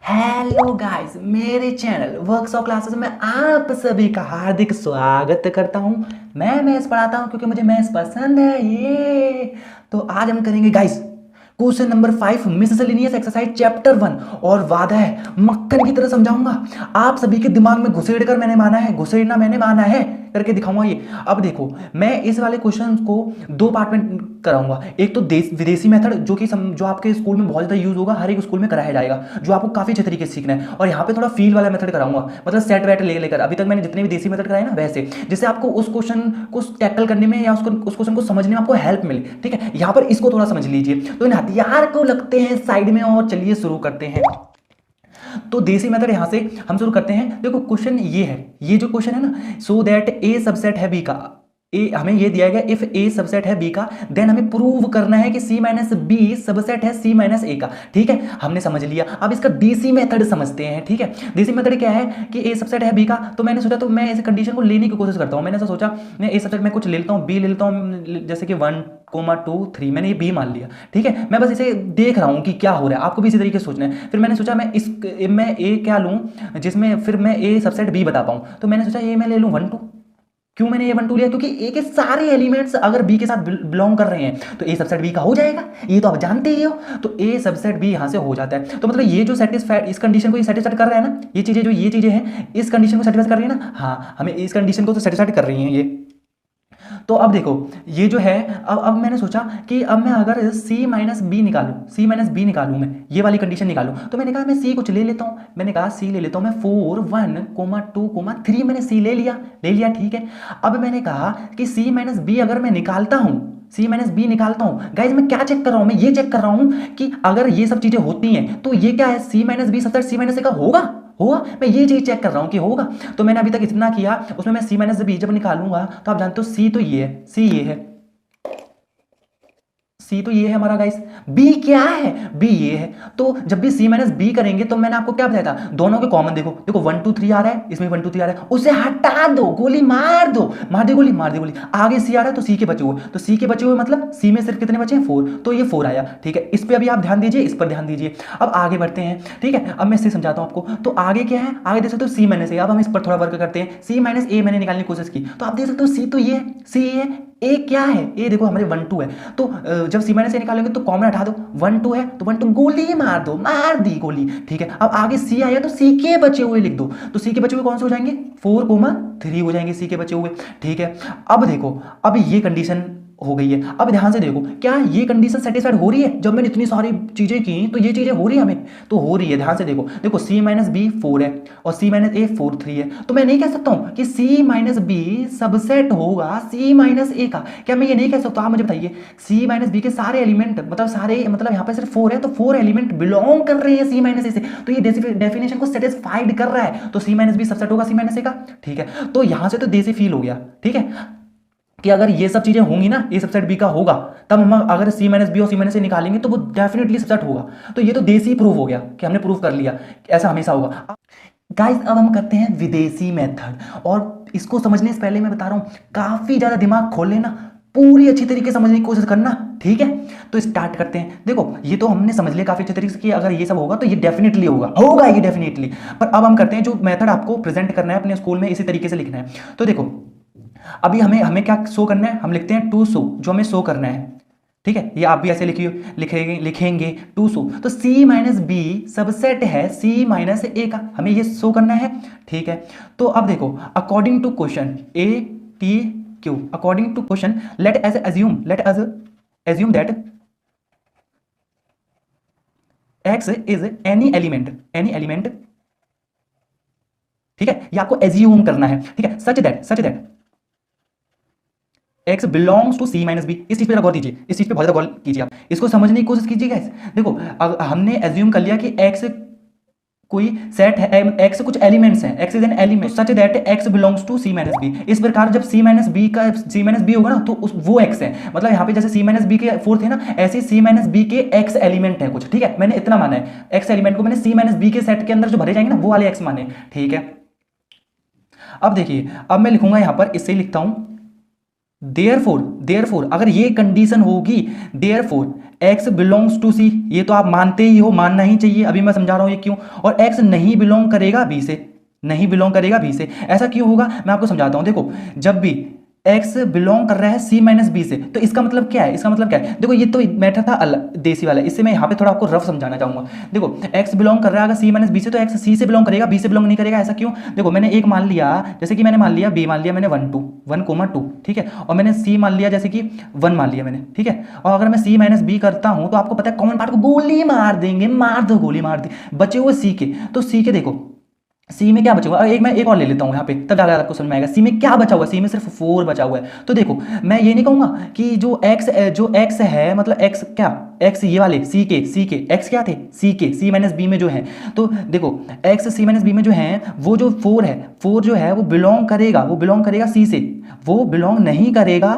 Hello guys, मेरे channel workshop classes में आप सभी का हार्दिक स्वागत करता हूं। मैं मैथ्स पढ़ाता हूं क्योंकि मुझे मैथ्स पसंद है। ये तो आज हम करेंगे guys question number 5 miscellaneous exercise chapter 1। और वादा है मक्खन की तरह समझाऊंगा, आप सभी के दिमाग में घुसेड़ कर मैंने माना है, घुसेड़ना मैंने माना है करके दिखाऊंगा। ये अब देखो, मैं इस वाले क्वेश्चन को दो पार्ट में कराऊंगा। एक तो विदेशी मेथड जो कि जो आपके स्कूल में बहुत ज़्यादा यूज होगा, हर एक स्कूल में कराया जाएगा, जो आपको काफ़ी अच्छे तरीके से सीखना है। और यहाँ पे थोड़ा फील वाला मेथड कराऊंगा, मतलब सेट वेट लेकर अभी तक मैंने जितने भी देसी मेथड कराए ना वैसे, जिससे आपको उस क्वेश्चन को टैकल करने में या उस क्वेश्चन को समझने में आपको हेल्प मिले। ठीक है, यहाँ पर इसको थोड़ा समझ लीजिए। तो इन हथियार को लगते हैं साइड में और चलिए शुरू करते हैं। तो देसी मेथड यहां से हम शुरू करते हैं। देखो क्वेश्चन ये है, ये जो क्वेश्चन है ना, सो दैट ए सबसेट है बी का, ए हमें ये दिया गया इफ ए सबसेट है बी का, देन हमें प्रूव करना है कि सी माइनस बी सबसेट है सी माइनस ए का। ठीक है, हमने समझ लिया। अब इसका देसी मेथड समझते हैं। ठीक है, देसी मेथड क्या है कि ए सबसेट है बी का, तो मैंने सोचा, तो मैं इस कंडीशन को लेने की कोशिश करता हूं। मैंने ऐसा सोचा, मैं ए सबसेट में कुछ ले लेता हूं, बी ले लेता हूं, जैसे कि 1,2,3 मैंने ये बी मान लिया। ठीक है, मैं बस इसे देख रहा हूं कि क्या हो रहा है, आपको भी इसी तरीके से सोचना है। फिर मैंने सोचा मैं ए क्या लूं जिसमें फिर मैं ए सबसेट बी बता पाऊं। तो मैंने सोचा ए मैं ले लूं 1,2। क्यों मैंने ये 1,2 लिया? क्योंकि ए के सारे एलिमेंट्स अगर बी के साथ बिलोंग कर रहे हैं तो ए सबसेट बी का हो जाएगा, ये तो आप जानते ही हो। तो ए सबसेट बी यहां से हो जाता है। तो मतलब ये जो सेटिस्फाइड, इस कंडीशन को ये सेटिस्फाइड कर रहा है ना, ये चीजें हैं इस कंडीशन को सेटिस्फाइड कर रही है ना। हाँ, हमें इस कंडीशन को तो सेटिस्फाइड कर रही हैं ये। तो अब देखो, ये जो है, अब मैंने सोचा कि अब मैं अगर c माइनस बी निकालूं, मैं ये वाली कंडीशन निकालूं, तो मैंने कहा मैं c कुछ ले लेता हूं। मैंने कहा c ले लेता हूं मैं 4, 1,2,3 मैंने c ले लिया। ठीक है, अब मैंने कहा कि c माइनस बी अगर मैं निकालता हूं, गाइज मैं क्या चेक कर रहा हूं? मैं ये चेक कर रहा हूं कि अगर ये सब चीजें होती हैं तो ये क्या है, c minus B subset c minus A का होगा। मैं ये चीज चेक कर रहा हूं कि होगा। तो मैंने अभी तक इतना किया, उसमें मैं सी माइनस बी जब निकालूंगा तो आप जानते हो सी तो ये है, सी तो ये है हमारा गाइस, बी क्या है, बी ये है। तो जब भी सी माइनस बी करेंगे तो मैंने आपको क्या बताया था, दोनों के कॉमन देखो, 1 2 3 आ रहा है, इसमें 1 2 3 आ रहा है, उसे हटा दो, गोली मार दो, मार दे गोली। आगे सी आ रहा है तो सी के बचे हुए, तो सी के बचे हुए मतलब सी में सिर्फ कितने बचे हैं, 4, तो ये 4 आया। ठीक है, इस पर अभी आप ध्यान दीजिए, इस पर ध्यान दीजिए। अब आगे बढ़ते हैं। ठीक है, अब मैं इससे समझाता हूं आपको। तो आगे क्या है, आगे देख सकते हो सी माइनस ए। अब हम इस पर थोड़ा वर्क करते हैं। सी माइनस ए मैंने निकालने की कोशिश की, तो आप देख सकते हो सी तो ये है, सी है, ए क्या है, ए देखो हमारे 1 2 है। तो जब सी माइनस ए निकालेंगे तो कॉमन हटा दो, 1 2 है तो 1 2 गोली मार दो, मार दी गोली। ठीक है, अब आगे सी आया तो सी के बचे हुए लिख दो। तो सी के बचे हुए कौन से हो जाएंगे, 4,3 हो जाएंगे सी के बचे हुए। ठीक है, अब देखो, अब ये कंडीशन हो गई है। अब ध्यान से देखो, क्या ये कंडीशन सेटिस्फाइड हो रही है? जब मैंने इतनी सारी चीजें की तो ये चीजें हो रही है हमें, तो हो रही है। ध्यान से देखो सी माइनस बी 4 है और सी माइनस ए 4 3 है। तो मैं नहीं कह सकता हूं कि सी माइनस बी सबसेट होगा सी माइनस ए का। क्या मैं ये नहीं कह सकता? आप मुझे बताइए, सी माइनस बी के सारे एलिमेंट, मतलब यहाँ पे सिर्फ 4 है, तो 4 एलिमेंट बिलोंग कर रहे हैं सी माइनस ए से, तो ये डेफिनेशन को सेटिस्फाइड कर रहा है। तो सी माइनस बी सबसेट होगा सी माइनस ए का। ठीक है, तो यहां से तो देसी फील हो गया। ठीक है, कि अगर ये सब चीजें होंगी ना, ए सबसेट बी का होगा, तब हम अगर सी माइनस बी और सी माइनस ए निकालेंगे तो वो डेफिनेटली सबसेट होगा। तो ये तो देसी प्रूफ हो गया कि हमने प्रूफ कर लिया ऐसा हमेशा होगा। गाइस अब हम करते हैं विदेशी मेथड, और इसको समझने से पहले मैं बता रहा हूं, काफी ज्यादा दिमाग खोल लेना, पूरी अच्छी तरीके से समझने की कोशिश करना। ठीक है, तो स्टार्ट करते हैं। देखो ये तो हमने समझ लिया काफी अच्छे तरीके से कि अगर ये सब होगा तो ये डेफिनेटली होगा ये डेफिनेटली। पर अब हम करते हैं, जो मेथड आपको प्रेजेंट करना है अपने स्कूल में इसी तरीके से लिखना है। तो देखो अभी हमें क्या शो करना है, हम लिखते हैं टू शो, जो हमें शो करना है। ठीक है, ये आप भी ऐसे लिखेंगे टू शो। तो सी माइनस बी सबसेट है सी माइनस ए का, हमें ये शो करना है। ठीक है, तो अब देखो, according to question A T Q, according to question let us assume that x is any element. ठीक है, ये आपको एज्यूम करना है। ठीक है, such that x belongs to C minus B. इस चीज पे गौर दीजिए, इस चीज पे बहुत ज्यादा गौर कीजिए, आप इसको समझने की कोशिश कीजिएगा। देखो हमने एज्यूम कर लिया कि एक्स कोई सेट है, एक्स कुछ एलिमेंट्स हैं, x is an element such that x belongs to C minus B. इस प्रकार जब सी माइनस बी होगा ना, तो वो एक्स है, मतलब यहाँ पे जैसे सी माइनस बी के 4 थे ना, ऐसे सी माइनस बी के एक्स एलिमेंट है कुछ। ठीक है, मैंने इतना माना है, एक्स एलिमेंट को मैंने सी माइनस बी के सेट के अंदर जो भरे जाएंगे ना, वो वाले एक्स माने। ठीक है, अब देखिए, अब मैं लिखूंगा यहाँ पर, इससे लिखता हूं देयरफॉर अगर ये कंडीशन होगी, therefore x belongs to c, ये तो आप मानते ही हो, मानना ही चाहिए, अभी मैं समझा रहा हूं ये क्यों। और x नहीं बिलोंग करेगा b से, नहीं बिलोंग करेगा b से। ऐसा क्यों होगा मैं आपको समझाता हूं। देखो जब भी x बिलोंग कर रहा है c माइनस बी से, तो इसका मतलब क्या है, इसका मतलब क्या है, देखो ये तो मैटर था अलग देसी वाला, इससे मैं यहाँ पे थोड़ा आपको रफ समझाना चाहूंगा। देखो x बिलोंग कर रहा है अगर c माइनस बी से, तो x c से बिलोंग करेगा, b से बिलोंग नहीं करेगा। ऐसा क्यों, देखो मैंने एक मान लिया, जैसे कि मैंने मान लिया b मान लिया मैंने 1,2, ठीक है, और मैंने c मान लिया जैसे कि 1 मान लिया मैंने, ठीक है। और अगर मैं c माइनस बी करता हूं तो आपको पता है कॉमन पार्ट को गोली मार देंगे, मार दो गोली मार दी, बचे हुए c के, तो c के देखो सी में क्या बचा हुआ, मैं एक और ले लेता हूँ यहाँ पे, तब ज़्यादा आपको समझ में आएगा। सी में क्या बचा हुआ, सी में सिर्फ 4 बचा हुआ है। तो देखो मैं ये नहीं कहूँगा कि जो x है, मतलब x क्या, x ये वाले सी के x क्या थे, सी माइनस बी में जो है, तो देखो x सी माइनस बी में जो है, वो जो 4 है, 4 जो है वो बिलोंग करेगा सी से, वो बिलोंग नहीं करेगा,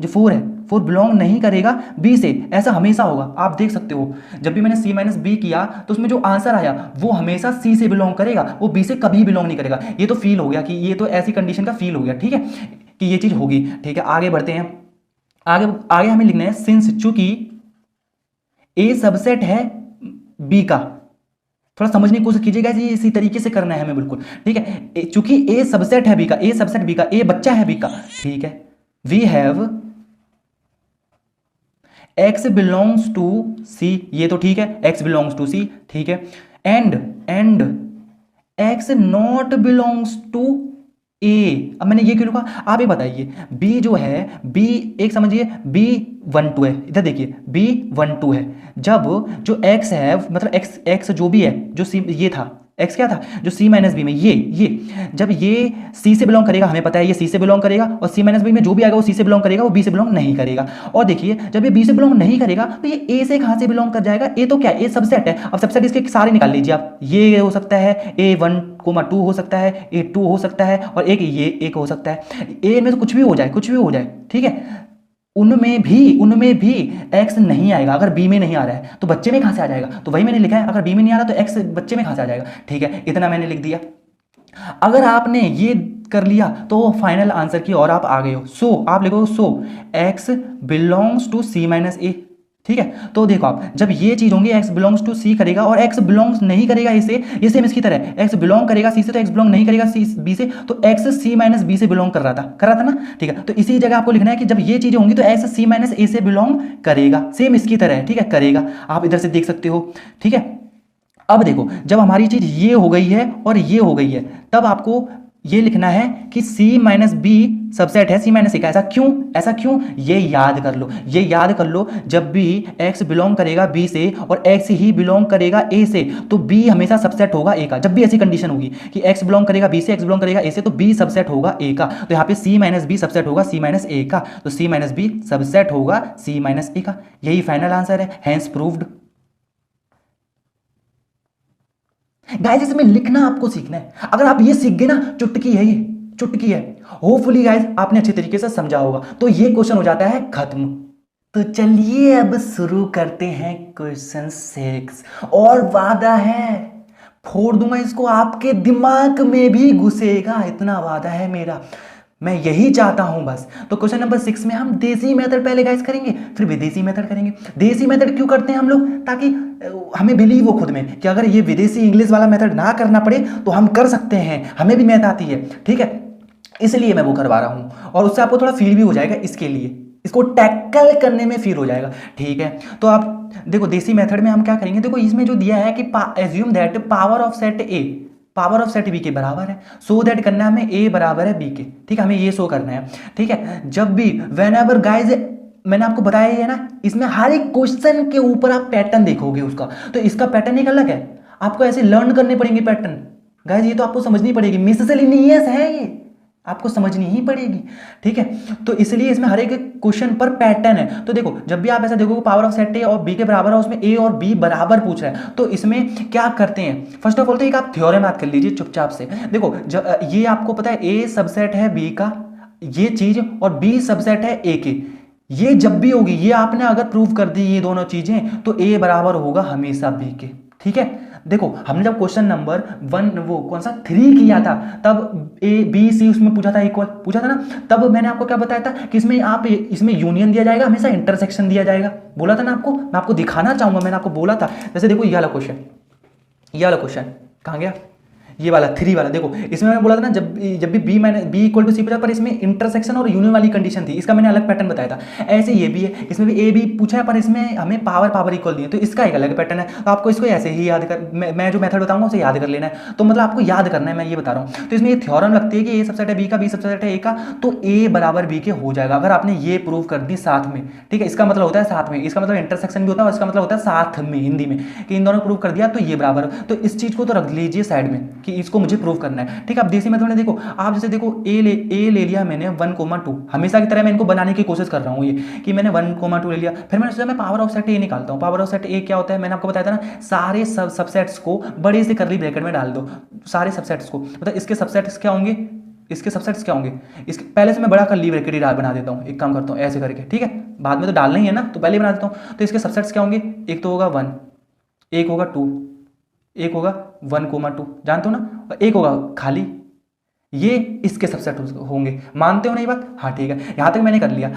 जो 4 है 4 बिलोंग नहीं करेगा बी से। ऐसा हमेशा होगा, आप देख सकते हो जब भी मैंने सी माइनस बी किया तो उसमें जो आंसर आया वो हमेशा सी से बिलोंग करेगा, वो बी से कभी बिलोंग नहीं करेगा। ये तो फील हो गया कि ये तो ऐसी कंडीशन का फील हो गया, ठीक है, कि ये चीज होगी। ठीक है, आगे बढ़ते हैं, आगे हमें लिखना है सिंस चूंकि ए सबसेट है बी का, थोड़ा समझने की कोशिश कीजिएगा जी, इसी तरीके से करना है हमें बिल्कुल, ठीक है। चूंकि ए सबसेट है बी का, ए सबसेट बी का, ए बच्चा है बी का, ठीक है, we have x belongs to c, ये तो ठीक है, x बिलोंग्स टू c, ठीक है, and x not belongs to a। अब मैंने ये क्यों लिखा, आप ये बताइए, b जो है, b एक समझिए b12 है, इधर देखिए b12 है, जब जो x है, मतलब x जो भी है, जो c ये था, x क्या था, जो c माइनस बी में ये जब ये c से बिलोंग करेगा, हमें पता है ये c से बिलोंग करेगा, और c माइनस बी में जो भी आएगा वो c से बिलोंग करेगा, वो b से बिलोंग नहीं करेगा। और देखिए जब ये b से बिलोंग नहीं करेगा तो ये a से कहाँ से बिलोंग कर जाएगा, a तो क्या है, a सबसेट है। अब सबसेट इसके सारे निकाल लीजिए आप, ये हो सकता है a1,2 हो सकता है, a2 हो सकता है, और एक हो सकता है, a में तो कुछ भी हो जाए, ठीक है। उनमें भी x नहीं आएगा, अगर b में नहीं आ रहा है तो बच्चे में कहाँ से आ जाएगा, तो वही मैंने लिखा है, अगर b में नहीं आ रहा तो x बच्चे में कहाँ से आ जाएगा, ठीक है, इतना मैंने लिख दिया। अगर आपने ये कर लिया तो फाइनल आंसर की और आप आ गए हो। सो आप लिखो so x belongs to c minus A, ठीक है। तो देखो आप जब ये चीज होंगी, x बिलोंग्स टू c करेगा और x बिलोंग्स नहीं करेगा इसे, ये सेम इसकी तरह है, x बिलोंग करेगा c से तो x बिलोंग नहीं करेगा b से, तो x c माइनस b से बिलोंग कर रहा था ना, ठीक है। तो इसी जगह आपको लिखना है कि जब ये चीजें होंगी तो x c माइनस a से बिलोंग करेगा, सेम इसकी तरह है, ठीक है, करेगा, आप इधर से देख सकते हो, ठीक है। अब देखो जब हमारी चीज ये हो गई है और ये हो गई है, तब आपको ये लिखना है कि c माइनस बी सबसेट है c माइनस ए का। ऐसा क्यों, ये याद कर लो, जब भी x बिलोंग करेगा b से और x ही बिलोंग करेगा a से, तो b हमेशा सबसेट होगा a का। जब भी ऐसी कंडीशन होगी कि x बिलोंग करेगा b से, x बिलोंग करेगा a से, तो b सबसेट होगा a का। तो यहाँ पे c माइनस बी सबसेट होगा c माइनस a का, तो c माइनस बी सबसेट होगा c माइनस a का। यही फाइनल आंसर है, हैंस प्रूव्ड। गाइस इसमें लिखना आपको सीखना है, अगर आप ये सीख गए ना, चुटकी है। होपफुली गाइस आपने अच्छे तरीके से समझा होगा, तो ये क्वेश्चन हो जाता है खत्म। तो चलिए अब शुरू करते हैं क्वेश्चन 6, और वादा है फोड़ दूंगा इसको, आपके दिमाग में भी घुसेगा, इतना वादा है मेरा, मैं यही चाहता हूं बस। तो क्वेश्चन नंबर 6 में हम देसी मेथड पहले गाइस करेंगे, फिर विदेशी मेथड करेंगे। देसी मेथड क्यों करते हैं हम लोग, ताकि हमें बिलीव हो खुद में कि अगर ये विदेशी इंग्लिश वाला मेथड ना करना पड़े तो हम कर सकते हैं, हमें भी मैथ आती है, ठीक है, इसलिए मैं वो करवा रहा हूं, और उससे आपको थोड़ा फील भी हो जाएगा, इसके लिए इसको टैकल करने में फील हो जाएगा, ठीक है। तो आप देखो देसी मेथड में हम क्या करेंगे, देखो इसमें जो दिया है कि assume that power of set A power of set B के बराबर है, सो दैट करना है हमें ए बराबर है बी के, ठीक है, हमें ये शो करना है, ठीक है। जब भी वेन एवर गाइज, मैंने आपको बताया है ना, इसमें हर एक क्वेश्चन के ऊपर आप पैटर्न देखोगे उसका, तो इसका पैटर्न एक अलग है, आपको ऐसे लर्न करने पड़ेंगे पैटर्न गाइज, ये तो आपको समझनी पड़ेगी, मिससेलेनियस है ये, आपको समझनी ही पड़ेगी, ठीक है। तो इसलिए इसमें हर एक क्वेश्चन पर पैटर्न है। तो देखो जब भी आप ऐसा देखोगे पावर ऑफ सेट ए और बी के बराबर है, उसमें ए और बी बराबर पूछ रहा है, तो इसमें क्या करते हैं, फर्स्ट ऑफ ऑल तो एक आप थ्योरम याद कर लीजिए चुपचाप से। देखो ये आपको पता है ए सबसेट है बी का, ये चीज, और बी सबसेट है ए के, ये जब भी होगी, ये आपने अगर प्रूव कर दी ये दोनों चीजें, तो ए बराबर होगा हमेशा बी के, ठीक है, देखो हमने जब क्वेश्चन नंबर 1 वो कौन सा 3 किया था, तब ए बी सी उसमें पूछा था, इक्वल पूछा था ना, तब मैंने आपको क्या बताया था कि इसमें यूनियन दिया जाएगा, हमेशा इंटरसेक्शन दिया जाएगा, बोला था ना आपको। मैं आपको दिखाना चाहूंगा, मैंने आपको बोला था। जैसे देखो ये वाला क्वेश्चन कहाँ गया, ये वाला 3 वाला, देखो इसमें मैंने बोला था ना, जब भी बी इक्वल टू सी पूछा, पर इसमें इंटरसेक्शन और यूनियन वाली कंडीशन थी, इसका मैंने अलग पैटर्न बताया था। ऐसे ये भी है, इसमें भी ए बी पूछा है, पर इसमें हमें पावर इक्वल दी है, तो इसका एक अलग पैटर्न है। तो आपको इसको ऐसे ही याद कर, मैं जो मेथड बताऊंगा उसे याद कर लेना है। तो मतलब आपको याद करना है, मैं ये बता रहा हूँ। तो इसमें ये थ्योरम लगती है कि ए सबसेट है बी का, बी सबसेट है ए का, तो ए बराबर बी के हो जाएगा अगर आपने ये प्रूव कर दी साथ में। ठीक है, इसका मतलब होता है साथ में, इसका मतलब इंटरसेक्शन भी होता है और इसका मतलब होता है साथ में, हिंदी में, कि इन दोनों प्रूव कर दिया तो ये बराबर। तो इस चीज को तो रख लीजिए साइड में कि इसको मुझे प्रूव करना है। ठीक है, अब देसी मेथड में देखो आप, जैसे देखो ए ले लिया मैंने 1,2, हमेशा की तरह मैं इनको बनाने की कोशिश कर रहा हूँ, ये कि मैंने 1,2 ले लिया, फिर मैंने सोचा मैं पावर ऑफ सेट ए निकालता हूँ। पावर ऑफ सेट ए क्या होता है, मैंने आपको बताया था ना, सारे सबसेट्स को बड़े से कर्ली ब्रैकेट में डाल दो, सारे सबसेट्स को, मतलब इसके सबसेट्स क्या होंगे, इसके पहले से मैं बड़ा कर्ली ब्रैकेट ही बना देता हूँ, एक काम करता हूँ ऐसे करके, ठीक है, बाद में तो डालना ही है ना, तो पहले बना देता हूँ। तो इसके सबसेट्स क्या होंगे, एक तो होगा 1, एक होगा 2, एक होगा 1,2, जानते हो ना, और एक होगा खाली, ये इसके सबसेट होंगे। मानते हो ना ये बात, हाँ ठीक है, यहां तक मैंने कर लिया।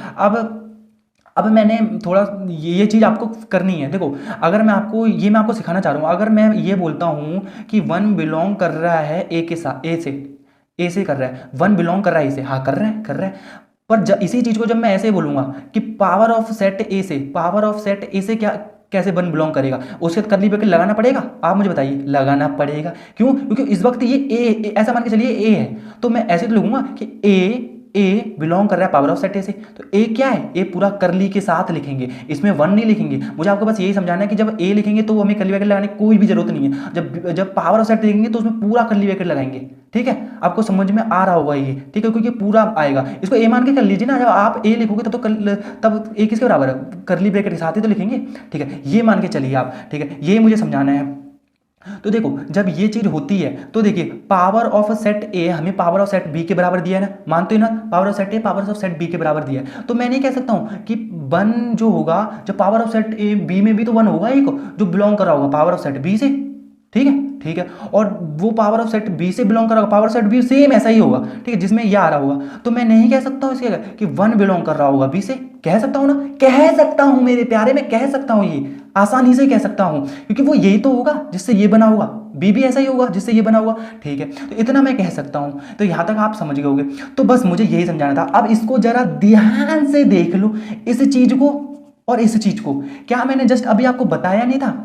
अब मैंने थोड़ा ये चीज़ आपको करनी है। देखो अगर मैं आपको सिखाना चाह रहा हूँ, अगर मैं ये बोलता हूँ कि 1 बिलोंग कर रहा है ए के साथ, ए से कर रहा है, 1 बिलोंग कर रहा है ए से, हाँ कर रहा है, पर इसी चीज़ को जब मैं ऐसे बोलूँगा कि पावर ऑफ सेट ए से कैसे 1 बिलोंग करेगा, उसके बाद कर्ली ब्रैकेट लगाना पड़ेगा, आप मुझे बताइए, लगाना पड़ेगा। क्यों, क्योंकि इस वक्त ये ए ऐसा मान के चलिए ए है, तो मैं ऐसे तो लिखूंगा कि ए बिलोंग कर रहा है पावर ऑफ सेट ए से, तो ए क्या है, ए पूरा कर्ली के साथ लिखेंगे, इसमें 1 नहीं लिखेंगे। मुझे आपको बस यही समझाना है कि जब ए लिखेंगे तो हमें कर्ली ब्रैकेट लगाने की कोई भी जरूरत नहीं है, जब पावर ऑफ सेट लिखेंगे तो उसमें पूरा कर्ली ब्रैकेट लगाएंगे। ठीक है, आपको समझ में आ रहा होगा ये, ठीक है, क्योंकि पूरा आएगा, इसको ए मान के कर लीजिए ना, जब आप ए लिखोगे तब ए किसके बराबर है, कर्ली ब्रैकेट के साथ ही तो लिखेंगे। ठीक है, ये मान के चलिए आप, ठीक है, ये मुझे समझाना है। तो देखो जब ये चीज होती है तो देखिए पावर ऑफ सेट ए हमें पावर ऑफ सेट बी के बराबर दिया है ना, मानते हो ना, power of set A power of set B के बराबर दिया है, तो मैं नहीं कह सकता हूं कि 1 जो होगा, जब power of set A B में भी तो 1 होगा, एक जो बिलोंग कर रहा होगा पावर ऑफ सेट बी से, ठीक है, और वो पावर ऑफ सेट बी से बिलोंग कर रहा होगा, power of set B same ऐसा ही होगा, ठीक है, जिसमें ये आ रहा होगा, तो मैं नहीं कह सकता हूं इसके कि 1 बिलोंग कर रहा होगा बी से, कह सकता हूं ना, कह सकता हूं मेरे प्यारे, मैं कह सकता हूं, ये आसानी से कह सकता हूं, क्योंकि वो यही तो होगा जिससे ये बना होगा, बी भी ऐसा ही होगा जिससे ये बना होगा। ठीक है, तो इतना मैं कह सकता हूं, तो यहां तक आप समझ गए होगे। तो बस मुझे यही समझाना था। अब इसको जरा ध्यान से देख लो, इस चीज को और इस चीज को, क्या मैंने जस्ट अभी आपको बताया नहीं था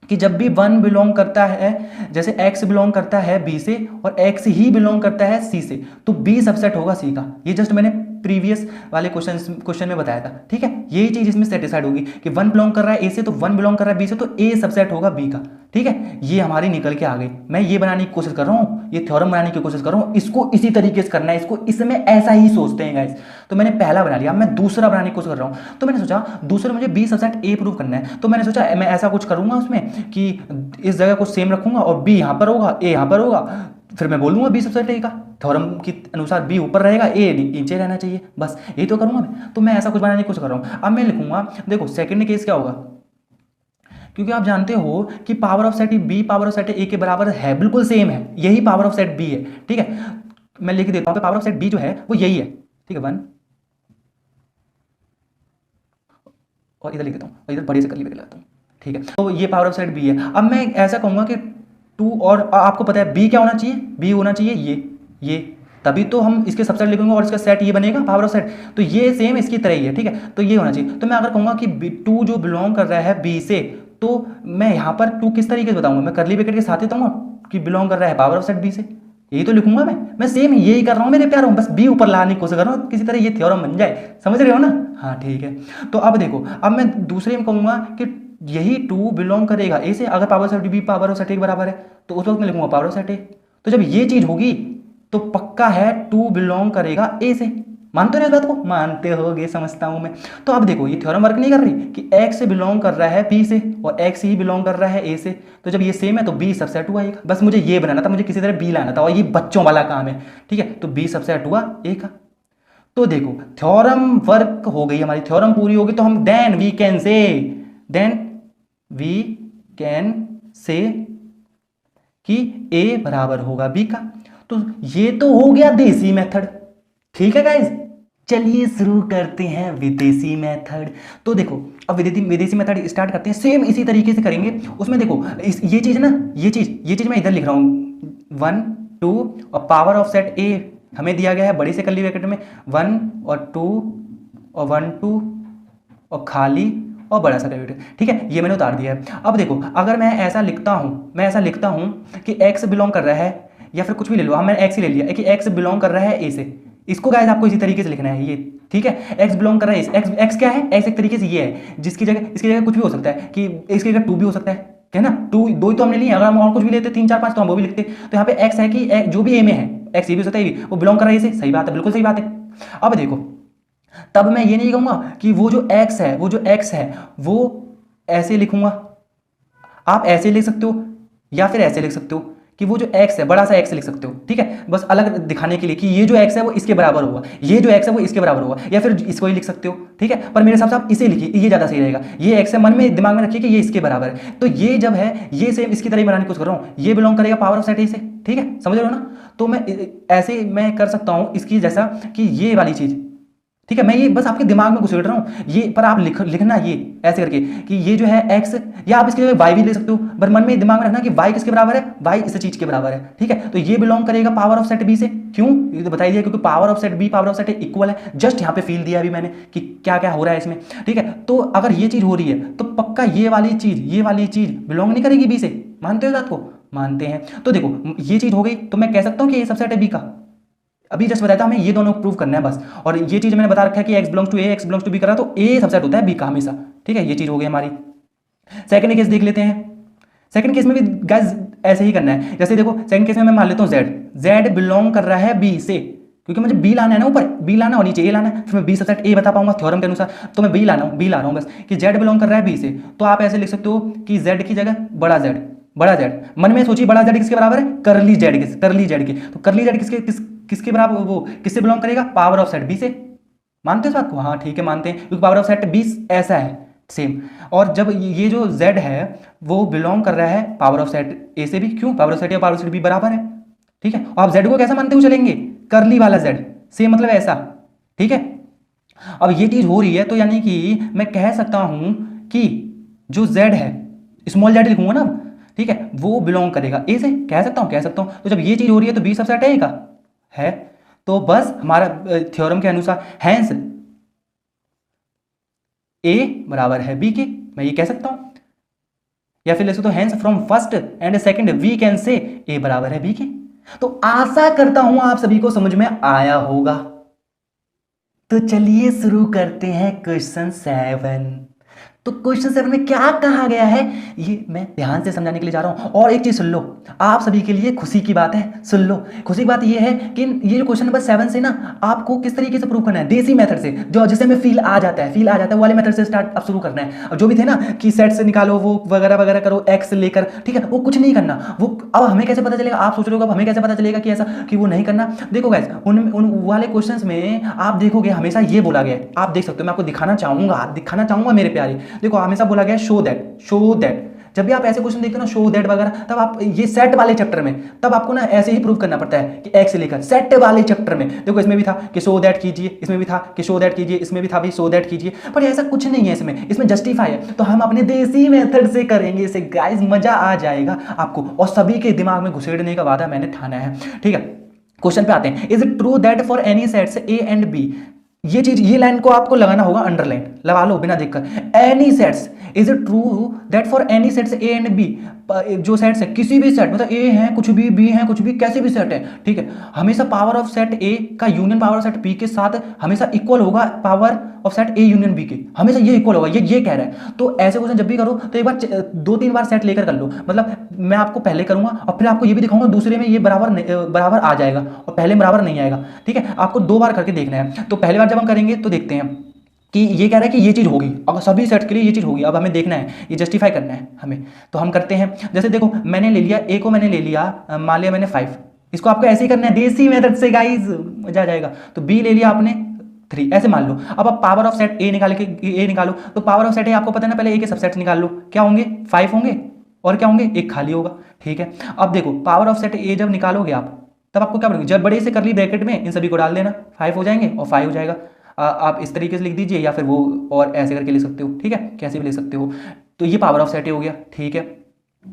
कि जब भी 1 बिलोंग करता है, जैसे x बिलोंग करता है b से और x ही बिलोंग करता है c से, तो b सबसेट होगा c का। ये जस्ट मैंने प्रीवियस वाले क्वेश्चन में बताया था। ठीक है, यही चीज इसमें सेटिस्फाइड होगी कि 1 बिलोंग कर रहा है a से तो 1 बिलोंग कर रहा है b से, तो a सबसेट होगा b का। ठीक है, ये हमारी निकल के आ गई। मैं ये बनाने की कोशिश कर रहा हूँ, ये थ्योरम बनाने की कोशिश कर रहा हूँ, इसको इसी तरीके से करना है, इसको इसमें ऐसा ही सोचते हैं गाइस। तो मैंने पहला बना लिया, मैं दूसरा बनाने की कोशिश कर रहा हूँ। तो मैंने सोचा दूसरे मुझे b सबसेट a प्रूव करना है, तो मैंने सोचा मैं ऐसा कुछ करूंगा उसमें कि इस जगह को सेम रखूंगा और b यहाँ पर होगा, a यहाँ पर होगा, फिर मैं बोलूंगा b सबसेट a का, थ्योरम के अनुसार b ऊपर रहेगा, a नीचे रहना चाहिए, बस यही तो करूंगा मैं। तो मैं ऐसा कुछ बनाने की कोशिश कर रहा हूँ। अब मैं लिखूंगा, देखो सेकंड केस क्या होगा, क्योंकि आप जानते हो कि power of set B power of set A के बराबर है, बिल्कुल सेम है, यही पावर ऑफ सेट बी है। ठीक है, मैं लिख देता हूं, पावर ऑफ सेट बी जो है वो यही है। ठीक है, 1 और इधर लिख देता हूं और इधर बड़े से कर लेता हूं। ठीक है, तो ये पावर ऑफ सेट बी है। अब मैं ऐसा कहूंगा कि 2, और आपको पता है बी क्या होना चाहिए, बी होना चाहिए ये, तभी तो हम इसके सबसेट लिखेंगे और इसका सेट ये बनेगा पावर ऑफ सेट, तो ये सेम इसकी तरह ही है। ठीक है, तो ये होना चाहिए। तो मैं अगर कहूंगा कि 2 जो बिलोंग कर रहा है बी से, तो मैं यहाँ पर 2 किस तरीके से बताऊंगा, मैं कर्ली ब्रैकेट के साथ ही बताऊंगा कि बिलोंग कर रहा है पावर ऑफ सेट बी से, यही तो लिखूंगा मैं सेम यही कर रहा हूँ मेरे प्यारों, बस बी ऊपर लाने की कोशिश कर रहा हूँ, किसी तरह ये थ्योरम बन जाए, समझ रहे हो ना। हाँ ठीक है, तो अब देखो, अब मैं दूसरे में कहूंगा कि यही 2 बिलोंग करेगा ए से, अगर power set B power of set A के बराबर है, तो उस वक्त मैं लिखूंगा पावर ऑफ सेट ए। तो जब ये चीज होगी तो पक्का है 2 बिलोंग करेगा ए से, मानते हो इस बात को, मानते होगे समझता हूं मैं। तो अब देखो ये थ्योरम वर्क नहीं कर रही कि x बिलोंग कर रहा है b से और x ही बिलोंग कर रहा है a से, तो जब ये सेम है तो b सबसेट हुआ एक। बस मुझे ये बनाना था, मुझे किसी तरह b लाना था, और ये बच्चों वाला काम है। ठीक है, तो b सबसेट हुआ a का। तो देखो थ्योरम वर्क हो गई हमारी, थ्योरम पूरी होगी, तो हम देन वी कैन से कि ए बराबर होगा बी का। तो ये तो हो गया देसी मेथड, ठीक है गाइस। चलिए शुरू करते हैं विदेशी मेथड। तो देखो अब विदेशी मेथड स्टार्ट करते हैं, सेम इसी तरीके से करेंगे। उसमें देखो ये चीज ना, ये चीज मैं इधर लिख रहा हूँ 1 2 और पावर ऑफ सेट ए हमें दिया गया है बड़े से कर्ली ब्रैकेट में 1 और 2 और 1 2 और खाली और बड़ा सा ब्रैकेट, ठीक है, ये मैंने उतार दिया है। अब देखो अगर मैं ऐसा लिखता हूँ कि x बिलोंग कर रहा है, या फिर कुछ भी ले लो, मैंने x ही ले लिया कि x बिलोंग कर रहा है a से, इसको गाइस आपको इसी तरीके से लिखना है ये, ठीक है। x बिलोंग कर रहा है x क्या है, x एक तरीके से ये है जिसकी जगह, इसकी जगह कुछ भी हो सकता है कि इसकी जगह 2 भी हो सकता है ना, 2 दो ही तो हमने लिए, अगर हम और कुछ भी लेते 3 4 5 तो हम वो भी लिखते। तो यहाँ पे x है कि जो भी a में है, x ये भी हो सकता है, वो बिलोंग कर रहा है इसे, सही बात है, बिल्कुल सही बात है। अब देखो तब मैं ये नहीं कहूंगा कि वो जो x है वो ऐसे लिखूंगा, आप ऐसे लिख सकते हो या फिर ऐसे लिख सकते हो कि वो जो x है बड़ा सा x लिख सकते हो, ठीक है, बस अलग दिखाने के लिए कि ये जो x है वो इसके बराबर होगा, ये जो x है वो इसके बराबर होगा, या फिर इसको ही लिख सकते हो, ठीक है। पर मेरे हिसाब से आप इसे लिखिए, ये ज्यादा सही रहेगा। ये x है, मन में दिमाग में रखिए कि ये इसके बराबर है। तो ये जब है ये सेम इसकी तरह ही बनाने की कोशिश कर रहा हूँ, ये बिलोंग करेगा पावर ऑफ सेट ए से, ठीक है, समझ रहे हो ना। तो मैं ऐसे मैं कर सकता हूँ इसकी जैसा कि ये वाली चीज, ठीक है, मैं ये बस आपके दिमाग में घुसेड़ रहा हूँ ये, पर आप लिखना ये ऐसे करके कि ये जो है x, या आप इसके जगह y भी ले सकते हो, पर मन में दिमाग में रखना कि y किसके बराबर है, y इस चीज के बराबर है, ठीक है। तो ये बिलोंग करेगा पावर ऑफ सेट b से, क्यों ये तो बताई दिया, क्योंकि power of set b power of set a equal है। जस्ट यहाँ पे फील दिया अभी मैंने कि क्या क्या हो रहा है इसमें, ठीक है। तो अगर ये चीज हो रही है तो पक्का ये वाली चीज बिलोंग नहीं करेगी b से, मानते हो बात को, मानते हैं। तो देखो ये चीज हो गई, तो मैं कह सकता हूँ कि ये सबसेट है b का। अभी जस्ट बताया था हमें ये दोनों प्रूव करना है बस, और ये चीज मैंने बता रखा है कि x belongs to a x belongs to b करा तो a सबसेट होता है b का हमेशा, ठीक है। ये चीज हो गई हमारी। सेकंड केस देख लेते हैं। सेकंड केस में भी गाइस ऐसे ही करना है। जैसे देखो सेकंड केस में मैं मान लेता हूँ z बिलोंग कर रहा है b से, क्योंकि मुझे b लाना है ना, ऊपर b लाना और नीचे a लाना है, फिर मैं b सबसेट a बता पाऊंगा थ्योरम के अनुसार। तो मैं b ला रहा हूँ बस कि z बिलोंग कर रहा है b से। तो आप ऐसे लिख सकते हो कि z की जगह बड़ा z, मन में सोचिए बड़ा z किसके बराबर है, करली z के। तो करली z किसके बराबर, वो किससे बिलोंग करेगा, पावर ऑफ सेट b से। मानते हो इस बात को, हाँ ठीक है मानते हैं, क्योंकि पावर ऑफ सेट b ऐसा है सेम। और जब ये जो z है वो बिलोंग कर रहा है पावर ऑफ सेट a से भी, क्यों, power of set a power of set b बराबर है, ठीक है। और आप z को कैसा मानते हुए चलेंगे, करली वाला z, सेम मतलब ऐसा, ठीक है। अब ये चीज हो रही है तो यानी कि मैं कह सकता हूं कि जो z है, स्मॉल z लिखूंगा ना, ठीक है, वो बिलोंग करेगा a से, कह सकता हूं। तो जब ये चीज हो रही है तो b सबसेट a का है, तो बस हमारा थ्योरम के अनुसार हैंस a बराबर है b के, मैं ये कह सकता हूं। या फिर लिख सकते हो hence from first and second we can say a बराबर है b के। तो आशा करता हूं आप सभी को समझ में आया होगा। तो चलिए शुरू करते हैं क्वेश्चन 7। तो क्वेश्चन 7 में क्या कहा गया है ये मैं ध्यान से समझाने के लिए जा रहा हूं। और एक चीज सुन लो, आप सभी के लिए खुशी की बात है, सुन लो। खुशी की बात ये है कि ये जो क्वेश्चन नंबर 7 से ना आपको किस तरीके से प्रूव करना है, देसी मेथड से, जो जिससे हमें फील आ जाता है वो वाले मेथड से स्टार्ट अब शुरू करना है। अब जो भी थे ना कि सेट से निकालो वो वगैरह वगैरह करो एक्स लेकर, ठीक है, वो कुछ नहीं करना। वो अब हमें कैसे पता चलेगा, आप सोच रहे हो अब हमें कैसे पता चलेगा कि ऐसा कि वो नहीं करना। देखो गाइस उन वाले क्वेश्चंस में आप देखोगे हमेशा ये बोला गया है, आप देख सकते हो, मैं आपको दिखाना चाहूंगा मेरे प्यारे। देखो हमेशा बोला गया शो दैट। जब भी आप ऐसे क्वेश्चन देखते हो ना शो दैट वगैरह, तब आप ये सेट वाले चैप्टर में तब आपको ना ऐसे ही प्रूव करना पड़ता है कि एक्स से लेकर सेट वाले चैप्टर में। देखो इसमें भी था कि शो दैट कीजिए, इसमें भी था कि शो दैट कीजिए, इसमें भी था भाई शो दैट कीजिए, पर ऐसा कुछ नहीं है इसमें जस्टिफाई है। तो हम अपने देसी मेथड से करेंगे इसे गाइस, मजा आ जाएगा आपको, और सभी के दिमाग में घुसेड़ने का वादा मैंने ठाना है, ठीक है। क्वेश्चन पे आते हैं। Is it true that for any sets A and B, ये लाइन को आपको लगाना होगा अंडरलाइन, लगा लो बिना देखकर। Any sets, is it true that for any sets A and B, जो सेट्स है किसी भी सेट, मतलब ए है कुछ भी, बी है कुछ भी, कैसे भी सेट है, ठीक है, हमेशा पावर ऑफ सेट ए का union power of set B के साथ हमेशा इक्वल होगा power of set A union B के, हमेशा ये इक्वल होगा, ये कह रहा है। तो ऐसे क्वेश्चन जब भी करो तो एक बार 2-3 बार सेट लेकर कर लो, मतलब मैं आपको पहले करूंगा और फिर आपको ये भी दिखाऊंगा दूसरे में ये बराबर आ जाएगा और पहले में बराबर नहीं आएगा, ठीक है। आपको 2 बार करके देखना है। तो पहली बार जब हम करेंगे तो देखते हैं कि ये कह रहा है कि ये चीज होगी, अगर सभी सेट के लिए ये चीज होगी। अब हमें देखना है, ये जस्टिफाई करना है हमें, तो हम करते हैं। जैसे देखो मैंने ले लिया ए को, मैंने ले लिया मान लिया मैंने 5, इसको आपको ऐसे ही करना है देसी मेथड से गाइस, मजा आ जाएगा। तो बी ले लिया आपने 3, ऐसे मान लो। अब आप पावर ऑफ सेट ए निकालो, तो पावर ऑफ सेट ए आपको पता है ना, पहले ए के सबसेट्स निकाल लो, क्या होंगे 5 होंगे और क्या होंगे, एक खाली होगा। ठीक है, अब देखो पावर ऑफ सेट ए जब निकालोगे आप, तब आपको क्या पड़ेगा, जब बड़े से करली ब्रैकेट में इन सभी को डाल देना, 5 हो जाएंगे और 5 हो जाएगा। आप इस तरीके से लिख दीजिए या फिर वो और ऐसे करके लिख सकते हो। ठीक है, कैसे भी लिख सकते हो। तो ये पावर ऑफ सेट ए हो गया। ठीक है,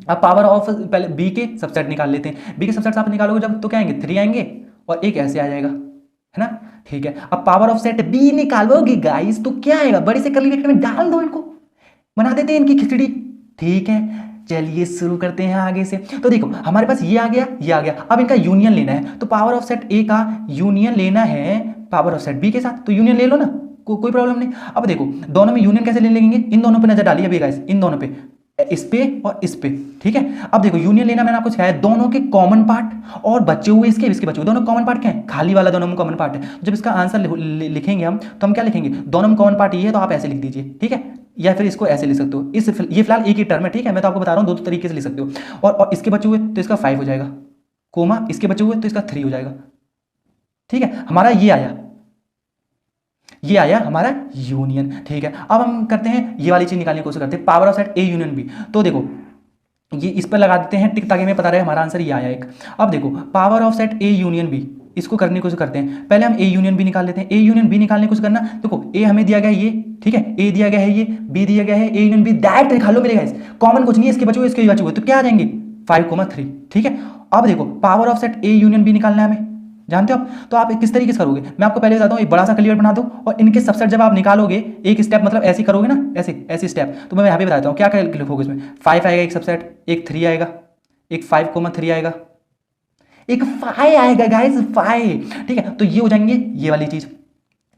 अब पावर ऑफ पहले बी के सबसेट निकाल लेते हैं। बी के सबसेट आप निकालोगे जब तो क्या आएंगे, 3 आएंगे और एक ऐसे आ जाएगा, है ना। ठीक है, अब पावर ऑफ सेट बी निकालोगे गाइस तो क्या आएगा, बड़े से कर्ली ब्रैकेट में डाल दो, इनको बना देते हैं इनकी खिचड़ी। ठीक है, चलिए शुरू करते हैं आगे से। तो देखो हमारे पास ये आ गया, ये आ गया। अब इनका यूनियन लेना है, तो पावर ऑफ सेट ए का यूनियन लेना है पावर ऑफ सेट बी के साथ, तो यूनियन ले लो ना, कोई प्रॉब्लम नहीं। अब देखो दोनों में यूनियन कैसे ले लेंगे, इन दोनों पे नजर डालिए अभी गाइस, इन दोनों पे, इस पे और इस पे। ठीक है, अब देखो यूनियन लेना मैंने आपको सिखाया, दोनों के कॉमन पार्ट और बचे हुए इसके बचे हुए, दोनों कॉमन पार्ट क्या है, खाली वाला दोनों में कॉमन पार्ट है। जब इसका आंसर लिखेंगे हम तो हम क्या लिखेंगे, दोनों में कॉमन पार्ट ये है तो आप ऐसे लिख दीजिए। ठीक है, या फिर इसको ऐसे लिख सकते हो, ये फिलहाल एक ही टर्म है। ठीक है, मैं तो आपको बता रहा हूँ दो तरीके से लिख सकते हो। और इसके बचे हुए तो इसका 5 हो जाएगा, कोमा इसके बचे हुए तो इसका 3 हो जाएगा। ठीक है, हमारा ये आया हमारा यूनियन। ठीक है, अब हम करते हैं ये वाली चीज निकालने की कोशिश करते हैं, power of set A union B. तो देखो ये इस पर लगा देते हैं टिक ताकि हमें पता रहे हमारा आंसर ये आया एक। अब देखो power of set A union B, इसको करने की कोशिश करते हैं। पहले हम ए यूनियन बी निकाल लेते हैं। ए यूनियन बी निकालने की कोशिश करना, देखो ए हमें दिया गया है ये, ठीक है, ए दिया गया है ये, बी दिया गया है, ए यूनियन बी डायरेक्ट निकाल लो मेरे गाइस, कॉमन कुछ नहीं है, इसके बचे हुए इसके बचे हुए तो क्या आ जाएंगे 5,3। ठीक है, अब देखो power of set A union B निकालना है हमें, जानते हो आप, तो आप किस तरीके से करोगे मैं आपको पहले बताता हूँ। एक बड़ा सा क्लियर बना दो और इनके सबसेट जब आप निकालोगे एक स्टेप मतलब ऐसे करोगे ना, ऐसे स्टेप, तो मैं यहाँ पे बताता हूँ क्या लिखोगे इसमें। 5 आएगा एक सबसेट, एक 3 आएगा, एक 5,3 आएगा, एक 5 आएगा गाइस 5। ठीक है, तो ये हो जाएंगे ये वाली चीज।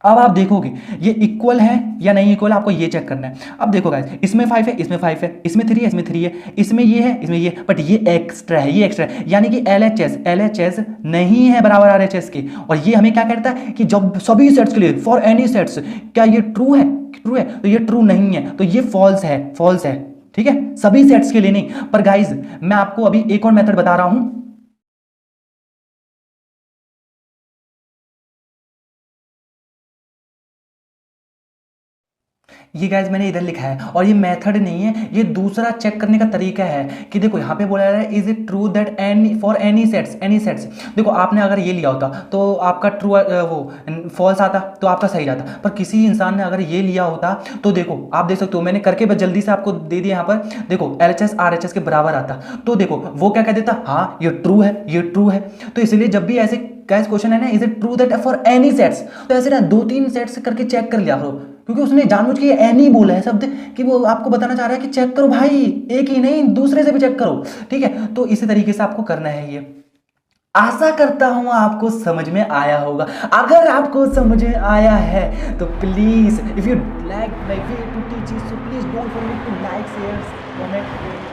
अब आप देखोगे ये इक्वल है या नहीं इक्वल, आपको ये चेक करना है। अब देखो गाइस, इसमें 5 है, इसमें 5 है, इसमें 3 है, इसमें 3 है, इसमें ये है, इसमें ये, बट ये एक्स्ट्रा है, ये एक्स्ट्रा है, यानी कि LHS नहीं है बराबर RHS के। और ये हमें क्या कहता है कि जब सभी सेट्स के लिए, फॉर एनी सेट्स, क्या ये ट्रू है, तो ये ट्रू नहीं है, तो ये फॉल्स है। ठीक है, सभी सेट्स के लिए नहीं। पर गाइज मैं आपको अभी एक और मेथड बता रहा हूं, ये गाइज मैंने इधर लिखा है और ये मेथड नहीं है, ये दूसरा चेक करने का तरीका है कि देखो यहाँ पे बोला जा रहा है is it true that for any sets. देखो आपने अगर ये लिया होता तो आपका ट्रू वो फॉल्स आता, तो आपका सही जाता। पर किसी इंसान ने अगर ये लिया होता तो देखो आप देख सकते हो, मैंने करके बस जल्दी से आपको दे दिया यहाँ पर, देखो LHS RHS के बराबर आता, तो देखो वो क्या कह देता, हाँ ये ट्रू है। तो इसलिए जब भी ऐसे गाइस क्वेश्चन है ना, is it true that for any sets, तो ऐसे ना 2-3 सेट्स करके चेक कर लिया करो, क्योंकि उसने जानबूझ के एनी बोला है शब्द कि वो आपको बताना चाह रहा है कि चेक करो भाई, एक ही नहीं दूसरे से भी चेक करो। ठीक है, तो इसी तरीके से आपको करना है ये। आशा करता हूं आपको समझ में आया होगा। अगर आपको समझ में आया है तो please if you like my way to teach you, so please don't forget to like, share, comment.